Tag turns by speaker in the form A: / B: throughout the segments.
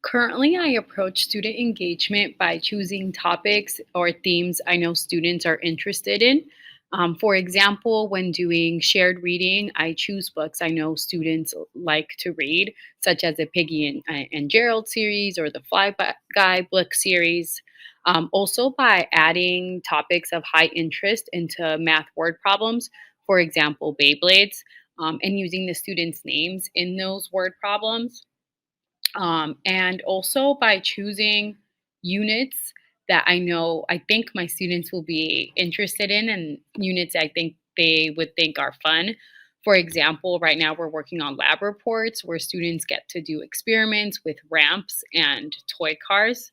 A: Currently, I approach student engagement by choosing topics or themes I know students are interested in. For example, when doing shared reading, I choose books I know students like to read, such as the Piggy and Gerald series or the Fly Guy book series. Also, by adding topics of high interest into math word problems, for example, Beyblades, and using the students' names in those word problems, and also by choosing units that I think my students will be interested in, and units I think they would think are fun. For example, right now we're working on lab reports where students get to do experiments with ramps and toy cars.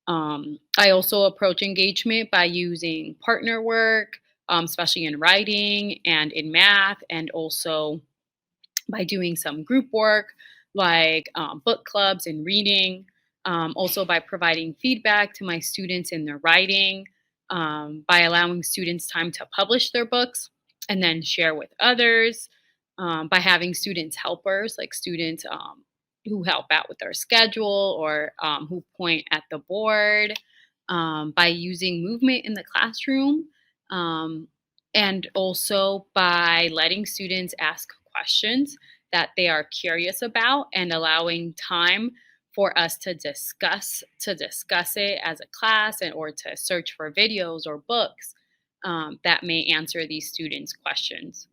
A: I also approach engagement by using partner work, especially in writing and in math, and also by doing some group work like book clubs and reading. Also, by providing feedback to my students in their writing, by allowing students time to publish their books and then share with others, by having students helpers, like students who help out with their schedule or who point at the board, by using movement in the classroom. Um, and also by letting students ask questions that they are curious about and allowing time for us to discuss it as a class, and or to search for videos or books that may answer these students questions.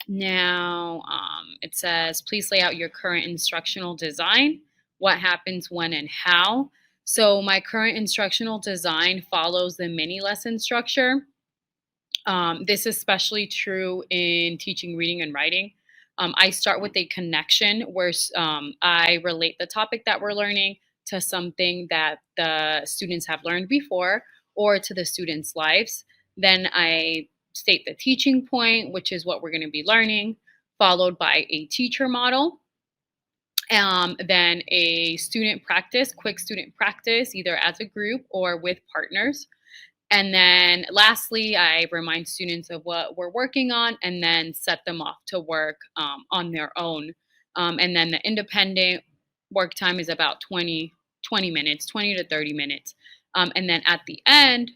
A: Now, it says, please lay out your current instructional design. What happens when and how? So my current instructional design follows the mini lesson structure. This is especially true in teaching reading and writing. I start with a connection where I relate the topic that we're learning to something that the students have learned before or to the students' lives. Then I state the teaching point, which is what we're going to be learning, followed by a teacher model. Then a student practice, quick student practice, either as a group or with partners. And then lastly, I remind students of what we're working on and then set them off to work on their own. And then the independent work time is about 20 minutes, 20 to 30 minutes. And then at the end,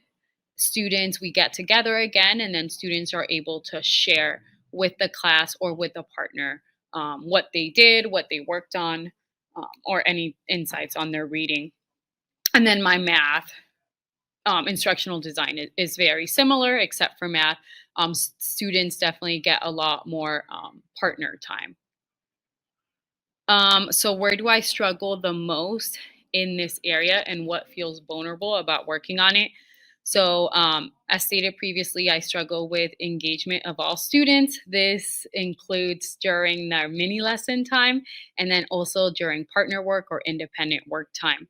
A: we get together again, and then students are able to share with the class or with a partner what they did, what they worked on, or any insights on their reading. And then my math instructional design is very similar, except for math. Students definitely get a lot more partner time. So, where do I struggle the most in this area, and what feels vulnerable about working on it? So, as stated previously, I struggle with engagement of all students. This includes during their mini lesson time and then also during partner work or independent work time.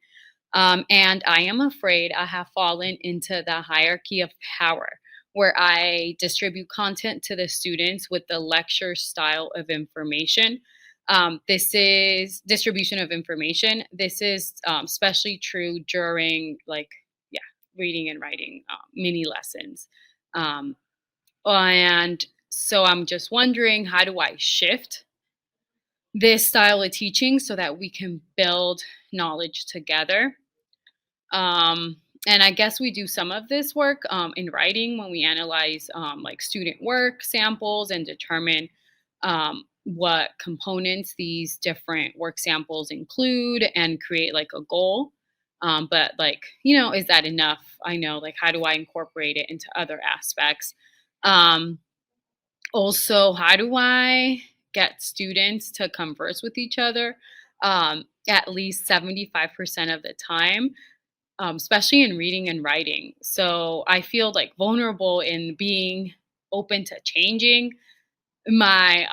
A: And I am afraid I have fallen into the hierarchy of power where I distribute content to the students with the lecture style of information. This is distribution of information. This is especially true during, like, yeah, reading and writing mini lessons. Um, and so I'm just wondering, how do I shift this style of teaching so that we can build knowledge together? Um, and I guess we do some of this work in writing when we analyze like student work samples and determine what components these different work samples include and create like a goal. But like, is that enough? I know, like, how do I incorporate it into other aspects? Um, Also, how do I get students to converse with each other at least 75% of the time, especially in reading and writing? So I feel like vulnerable in being open to changing my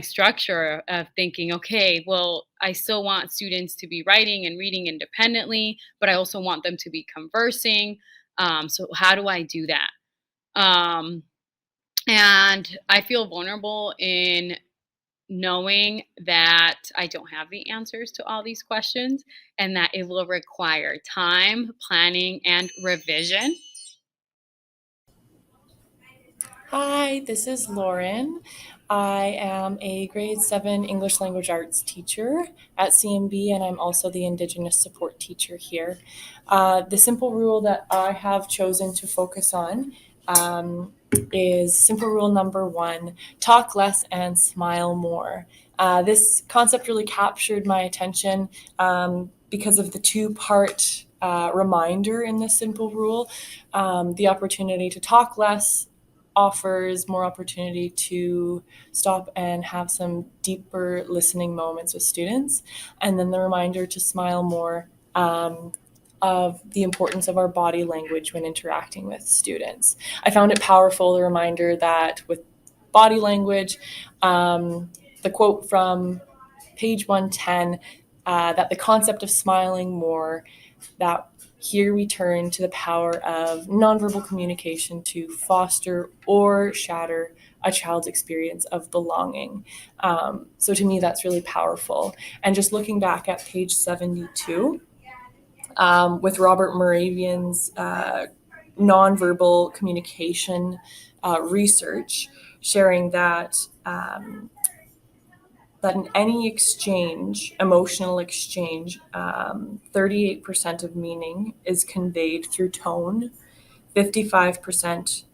A: structure of thinking, okay, well, I still want students to be writing and reading independently, but I also want them to be conversing. So how do I do that? Um, and I feel vulnerable in knowing that I don't have the answers to all these questions and that it will require time, planning, and revision.
B: Hi, this is Lauren. I am a grade 7 English language arts teacher at CMB, and I'm also the Indigenous support teacher here. The simple rule that I have chosen to focus on is simple rule number 1: talk less and smile more. This concept really captured my attention because of the two-part reminder in this simple rule. The opportunity to talk less offers more opportunity to stop and have some deeper listening moments with students. And then the reminder to smile more, of the importance of our body language when interacting with students. I found it powerful, the reminder that with body language, the quote from page 110, that the concept of smiling more, that here we turn to the power of nonverbal communication to foster or shatter a child's experience of belonging. So to me, that's really powerful. And just looking back at page 72, with Robert Moravian's nonverbal communication research, sharing that in any exchange, emotional exchange, 38% of meaning is conveyed through tone, 55%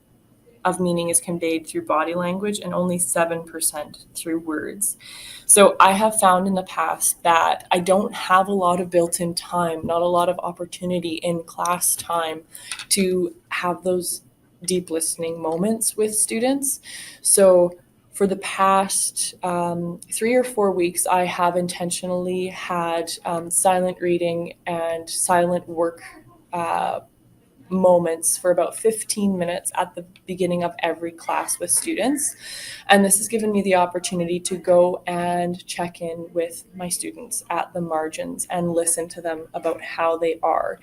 B: of meaning is conveyed through body language, and only 7% through words. So I have found in the past that I don't have a lot of built in time, not a lot of opportunity in class time to have those deep listening moments with students. So for the past 3 or 4 weeks, I have intentionally had silent reading and silent work moments for about 15 minutes at the beginning of every class with students. And this has given me the opportunity to go and check in with my students at the margins and listen to them about how they are,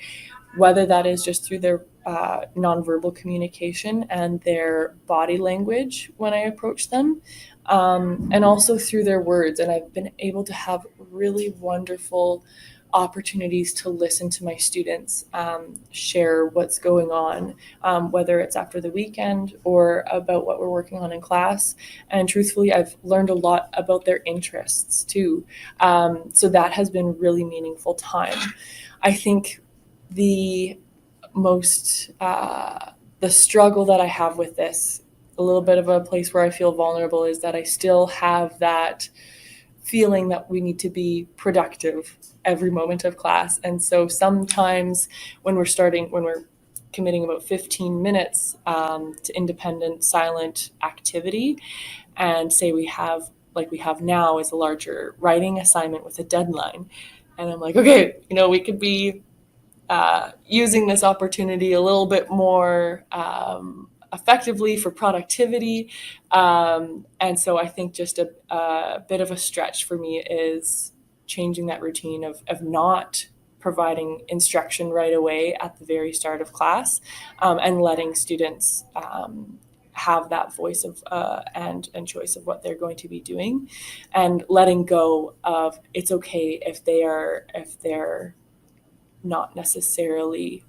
B: whether that is just through their nonverbal communication and their body language when I approach them, and also through their words. And I've been able to have really wonderful opportunities to listen to my students share what's going on, whether it's after the weekend or about what we're working on in class. And truthfully, I've learned a lot about their interests too. So that has been really meaningful time. I think the most the struggle that I have with this, a little bit of a place where I feel vulnerable, is that I still have that feeling that we need to be productive every moment of class. And so sometimes when we're committing about 15 minutes to independent silent activity, and say we have, like we have now, is a larger writing assignment with a deadline. And I'm like, okay, we could be using this opportunity a little bit more effectively for productivity. And so I think just a bit of a stretch for me is changing that routine of not providing instruction right away at the very start of class, and letting students have that voice of and choice of what they're going to be doing, and letting go of it's okay if they're not necessarily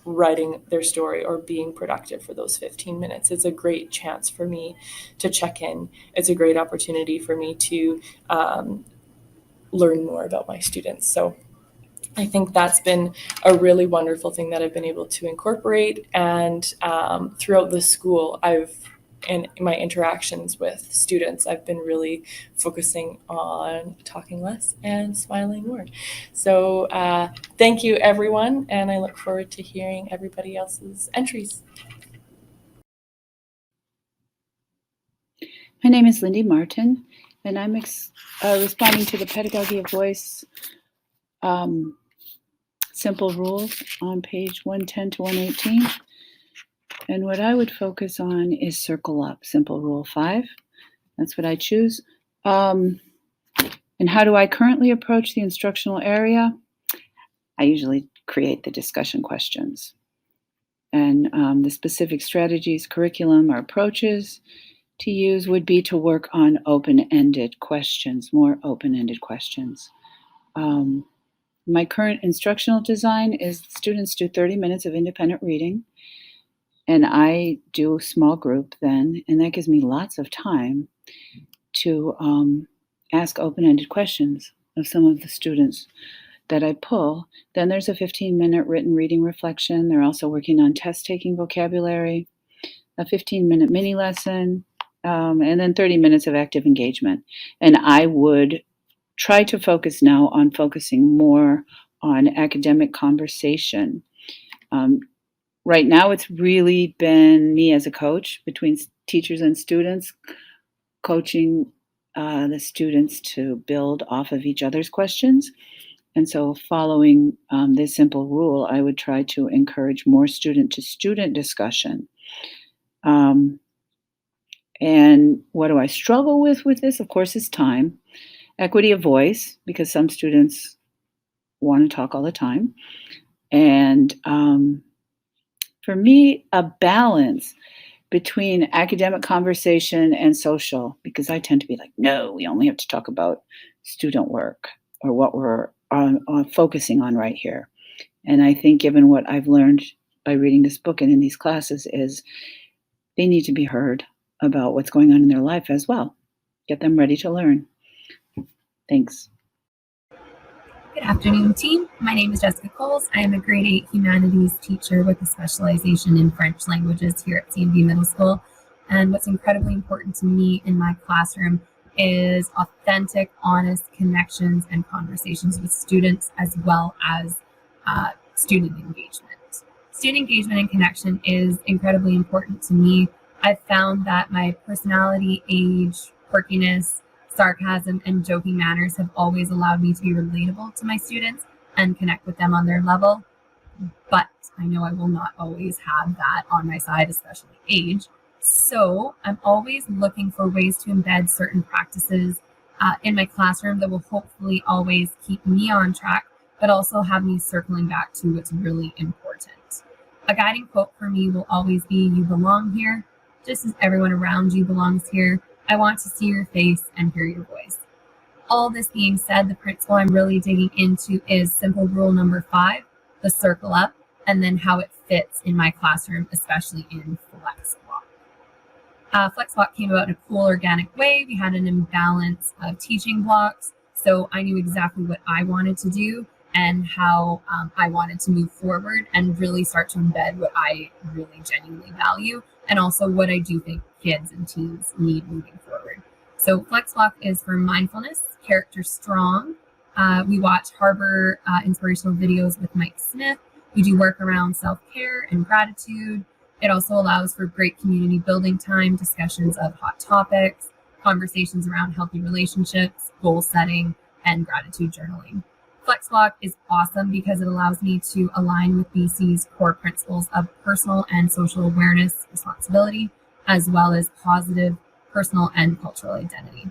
B: writing their story or being productive for those 15 minutes. It's a great chance for me to check in. It's a great opportunity for me to learn more about my students. So I think that's been a really wonderful thing that I've been able to incorporate. And throughout the school, in my interactions with students, I've been really focusing on talking less and smiling more. So thank you, everyone. And I look forward to hearing everybody else's entries.
C: My name is Lindy Martin, and I'm responding to the Pedagogy of Voice simple rules on page 110 to 118. And what I would focus on is circle up, simple rule 5. That's what I choose. And how do I currently approach the instructional area? I usually create the discussion questions. And the specific strategies, curriculum, or approaches to use would be to work on open-ended questions, more open-ended questions. My current instructional design is students do 30 minutes of independent reading, And I do a small group then, and that gives me lots of time to ask open-ended questions of some of the students that I pull. Then there's a 15-minute written reading reflection. They're also working on test-taking vocabulary, a 15-minute mini lesson, and then 30 minutes of active engagement. And I would try to focus now on focusing more on academic conversation. Right now, it's really been me as a coach between teachers and students, coaching the students to build off of each other's questions. And so, following this simple rule, I would try to encourage more student to student discussion. And what do I struggle with this? Of course, is time. Equity of voice, because some students want to talk all the time. And for me, a balance between academic conversation and social, because I tend to be like, no, we only have to talk about student work or what we're focusing on right here. And I think given what I've learned by reading this book and in these classes is they need to be heard about what's going on in their life as well. Get them ready to learn. Thanks.
D: Good afternoon, team. My name is Jessica Coles. I am a grade 8 humanities teacher with a specialization in French languages here at CNV Middle School. And what's incredibly important to me in my classroom is authentic, honest connections and conversations with students, as well as student engagement. Student engagement and connection is incredibly important to me. I've found that my personality, age, quirkiness, sarcasm, and joking manners have always allowed me to be relatable to my students and connect with them on their level. But I know I will not always have that on my side, especially age. So I'm always looking for ways to embed certain practices in my classroom that will hopefully always keep me on track, but also have me circling back to what's really important. A guiding quote for me will always be, "You belong here, just as everyone around you belongs here. I want to see your face and hear your voice." All this being said, the principle I'm really digging into is simple rule number 5, the circle up, and then how it fits in my classroom, especially in FlexWalk. FlexWalk came about in a cool, organic way. We had an imbalance of teaching blocks, so I knew exactly what I wanted to do and how I wanted to move forward and really start to embed what I really genuinely value, and also what I do think kids and teens need moving forward. So FlexWalk is for mindfulness, character strong. We watch Harbor inspirational videos with Mike Smith. We do work around self-care and gratitude. It also allows for great community building time, discussions of hot topics, conversations around healthy relationships, goal setting, and gratitude journaling. FlexWalk is awesome because it allows me to align with BC's core principles of personal and social awareness, responsibility, as well as positive personal and cultural identity.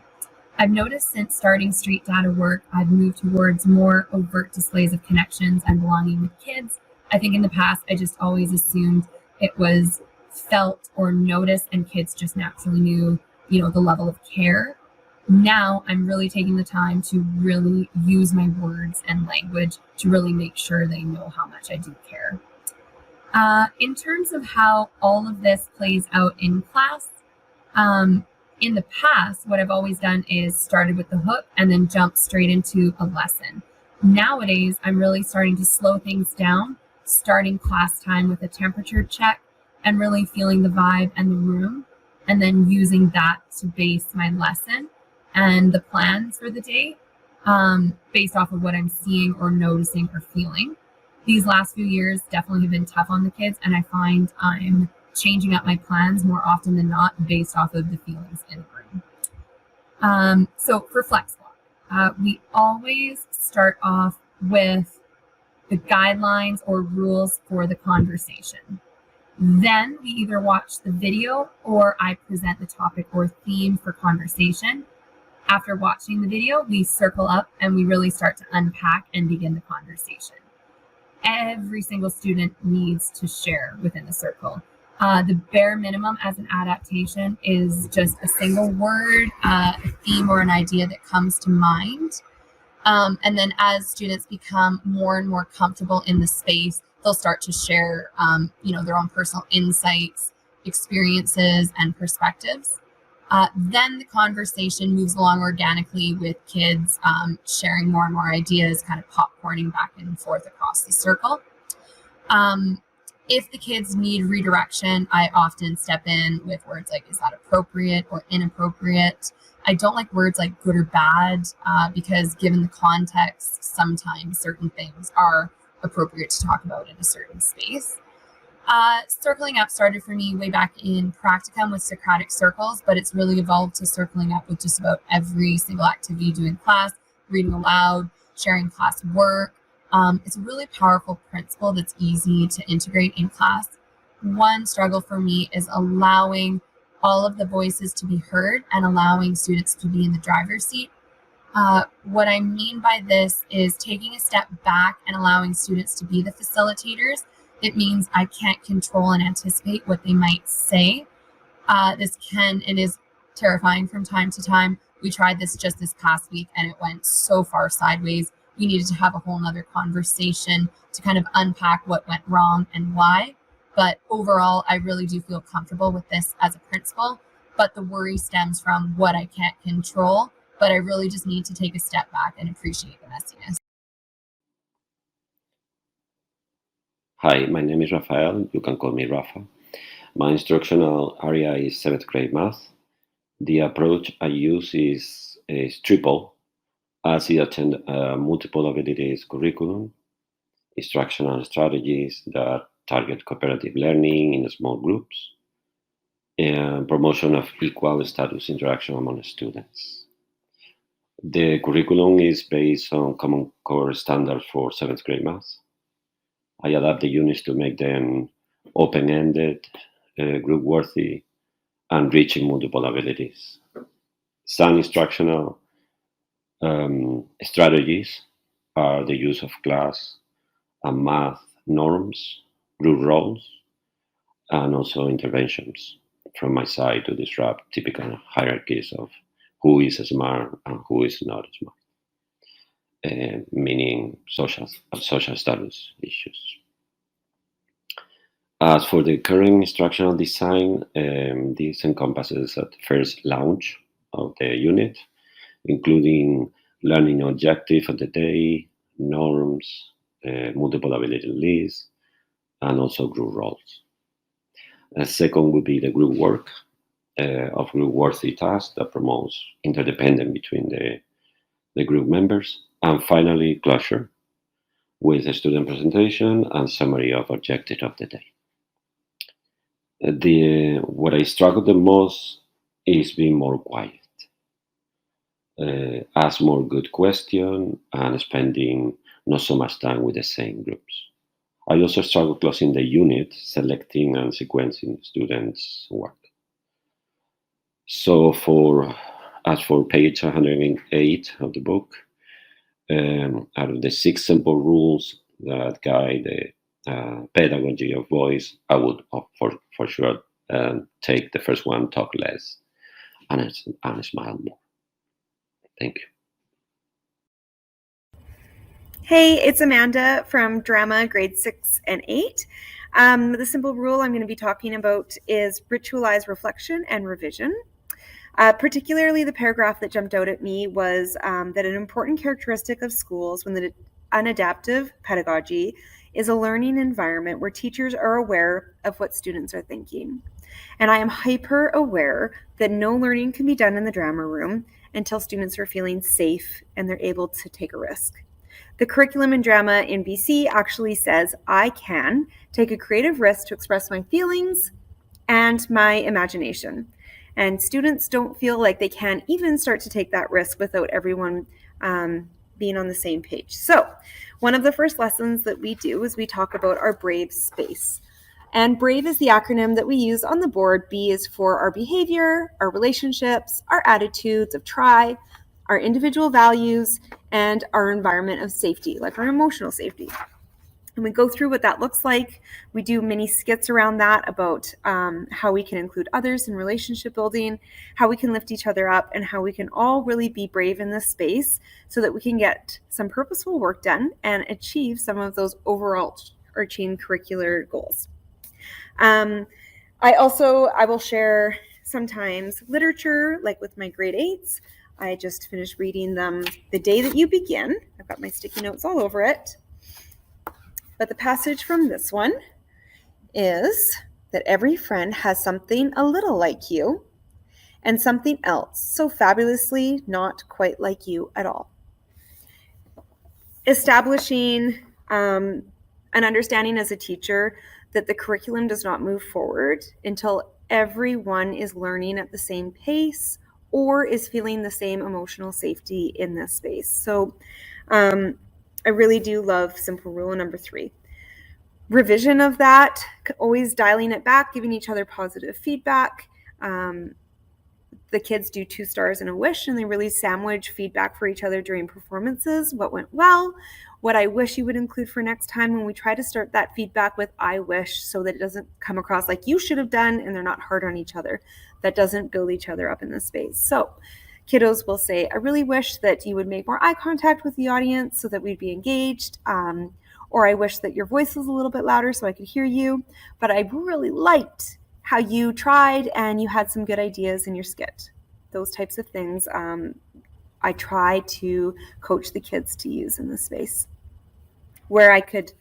D: I've noticed since starting street data work, I've moved towards more overt displays of connections and belonging with kids. I think in the past, I just always assumed it was felt or noticed and kids just naturally knew, the level of care. Now I'm really taking the time to really use my words and language to really make sure they know how much I do care. In terms of how all of this plays out in class, in the past, what I've always done is started with the hook and then jumped straight into a lesson. Nowadays, I'm really starting to slow things down, starting class time with a temperature check and really feeling the vibe and the room, and then using that to base my lesson and the plans for the day based off of what I'm seeing or noticing or feeling. These last few years definitely have been tough on the kids, and I find I'm changing up my plans more often than not based off of the feelings in the room. So for FlexWalk, we always start off with the guidelines or rules for the conversation. Then we either watch the video or I present the topic or theme for conversation. After watching the video, we circle up and we really start to unpack and begin the conversation. Every single student needs to share within the circle. The bare minimum as an adaptation is just a single word, a theme, or an idea that comes to mind. And then as students become more and more comfortable in the space, they'll they'll start to share, their own personal insights, experiences, and perspectives. Then the conversation moves along organically with kids sharing more and more ideas, kind of popcorning back and forth across the circle. If the kids need redirection, I often step in with words like, is that appropriate or inappropriate? I don't like words like good or bad because given the context, sometimes certain things are appropriate to talk about in a certain space. Circling up started for me way back in practicum with Socratic circles, but it's really evolved to circling up with just about every single activity you do in class, reading aloud, sharing class work. It's a really powerful principle that's easy to integrate in class. One struggle for me is allowing all of the voices to be heard and allowing students to be in the driver's seat. What I mean by this is taking a step back and allowing students to be the facilitators. It means I can't control and anticipate what they might say. This can and is terrifying from time to time. We tried this just this past week and it went so far sideways. We needed to have a whole nother conversation to kind of unpack what went wrong and why. But overall, I really do feel comfortable with this as a principle. But the worry stems from what I can't control. But I really just need to take a step back and appreciate the messiness.
E: Hi, my name is Rafael. You can call me Rafa. My instructional area is 7th grade math. The approach I use is triple, as it attends multiple abilities curriculum, instructional strategies that target cooperative learning in small groups, and promotion of equal status interaction among students. The curriculum is based on Common Core standards for 7th grade math. I adapt the units to make them open-ended, group-worthy, and reaching multiple abilities. Some instructional strategies are the use of class and math norms, group roles, and also interventions from my side to disrupt typical hierarchies of who is smart and who is not smart. Meaning social status issues. As for the current instructional design, this encompasses at first launch of the unit, including learning objective of the day, norms, multiple ability lists, and also group roles. Second would be the group work of group-worthy tasks that promotes interdependence between the group members. And finally, closure with a student presentation and summary of objective of the day. What I struggle the most is being more quiet, ask more good questions, and spending not so much time with the same groups. I also struggle closing the unit, selecting and sequencing students' work. So as for page 108 of the book, out of the 6 simple rules that guide the pedagogy of voice, I would for sure take the first one, talk less, and smile more. Thank you.
F: Hey, it's Amanda from Drama grade 6 and 8. The simple rule I'm going to be talking about is ritualize reflection and revision. Particularly the paragraph that jumped out at me was that an important characteristic of schools when the unadaptive pedagogy is a learning environment where teachers are aware of what students are thinking. And I am hyper aware that no learning can be done in the drama room until students are feeling safe and they're able to take a risk. The curriculum in drama in BC actually says I can take a creative risk to express my feelings and my imagination. And students don't feel like they can even start to take that risk without everyone being on the same page. So one of the first lessons that we do is we talk about our BRAVE space. And BRAVE is the acronym that we use on the board. B is for our behavior, our relationships, our attitudes of try, our individual values, and our environment of safety, like our emotional safety. And we go through what that looks like. We do mini skits around that about how we can include others in relationship building, how we can lift each other up, and how we can all really be brave in this space so that we can get some purposeful work done and achieve some of those overall curricular goals. I will share sometimes literature, like with my grade 8s. I just finished reading them The Day That You Begin. I've got my sticky notes all over it. But the passage from this one is that every friend has something a little like you and something else so fabulously not quite like you at all. Establishing an understanding as a teacher that the curriculum does not move forward until everyone is learning at the same pace or is feeling the same emotional safety in this space. So I really do love simple rule number 3. Revision of that, always dialing it back, giving each other positive feedback. The kids do 2 stars and a wish, and they really sandwich feedback for each other during performances. What went well, what I wish you would include for next time, when we try to start that feedback with I wish, so that it doesn't come across like you should have done and they're not hard on each other. That doesn't build each other up in this space. So kiddos will say, I really wish that you would make more eye contact with the audience so that we'd be engaged. Or I wish that your voice was a little bit louder so I could hear you. But I really liked how you tried and you had some good ideas in your skit. Those types of things I try to coach the kids to use in this space. Where I could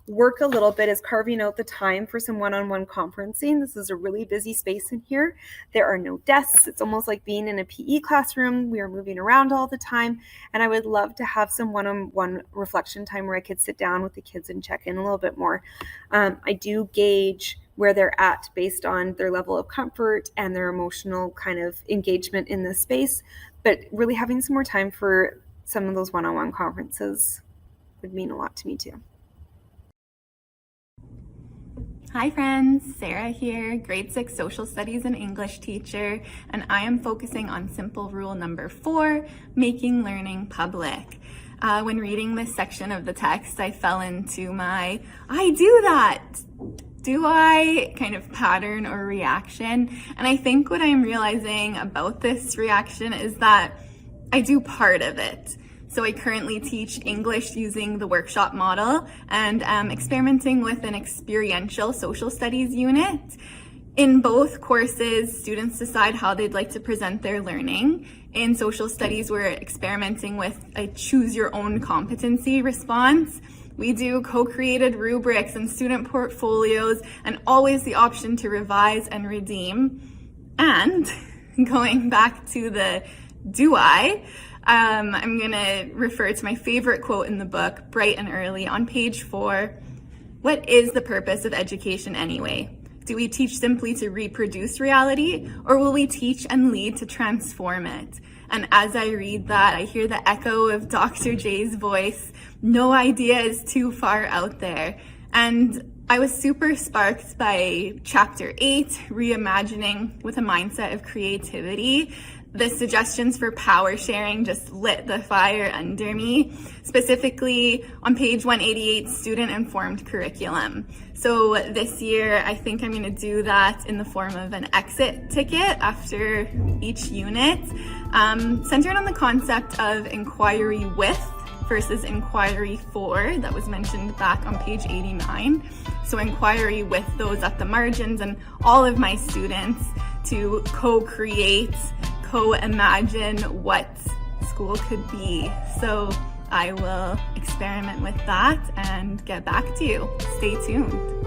F: work a little bit is carving out the time for some one-on-one conferencing. This is a really busy space in here. There are no desks. It's almost like being in a PE classroom. We are moving around all the time. And I would love to have some one-on-one reflection time where I could sit down with the kids and check in a little bit more. I do gauge where they're at based on their level of comfort and their emotional kind of engagement in this space. But really having some more time for some of those one-on-one conferences would mean a lot to me too.
G: Hi friends, Sarah here, grade 6 social studies and English teacher, and I am focusing on simple rule number 4, making learning public. When reading this section of the text, I fell into my, I do that, do I kind of pattern or reaction. And I think what I'm realizing about this reaction is that I do part of it. So I currently teach English using the workshop model and am experimenting with an experiential social studies unit. In both courses, students decide how they'd like to present their learning. In social studies, we're experimenting with a choose your own competency response. We do co-created rubrics and student portfolios and always the option to revise and redeem. And going back to the do I'm going to refer to my favorite quote in the book, Bright and Early, on page 4. What is the purpose of education anyway? Do we teach simply to reproduce reality, or will we teach and lead to transform it? And as I read that, I hear the echo of Dr. J's voice, no idea is too far out there. And I was super sparked by chapter 8, reimagining with a mindset of creativity. The suggestions for power sharing just lit the fire under me, specifically on page 188, student-informed curriculum. So this year, I think I'm going to do that in the form of an exit ticket after each unit, centered on the concept of inquiry with versus inquiry for that was mentioned back on page 89. So inquiry with those at the margins and all of my students to co-create, co-imagine what school could be. So I will experiment with that and get back to you. Stay tuned.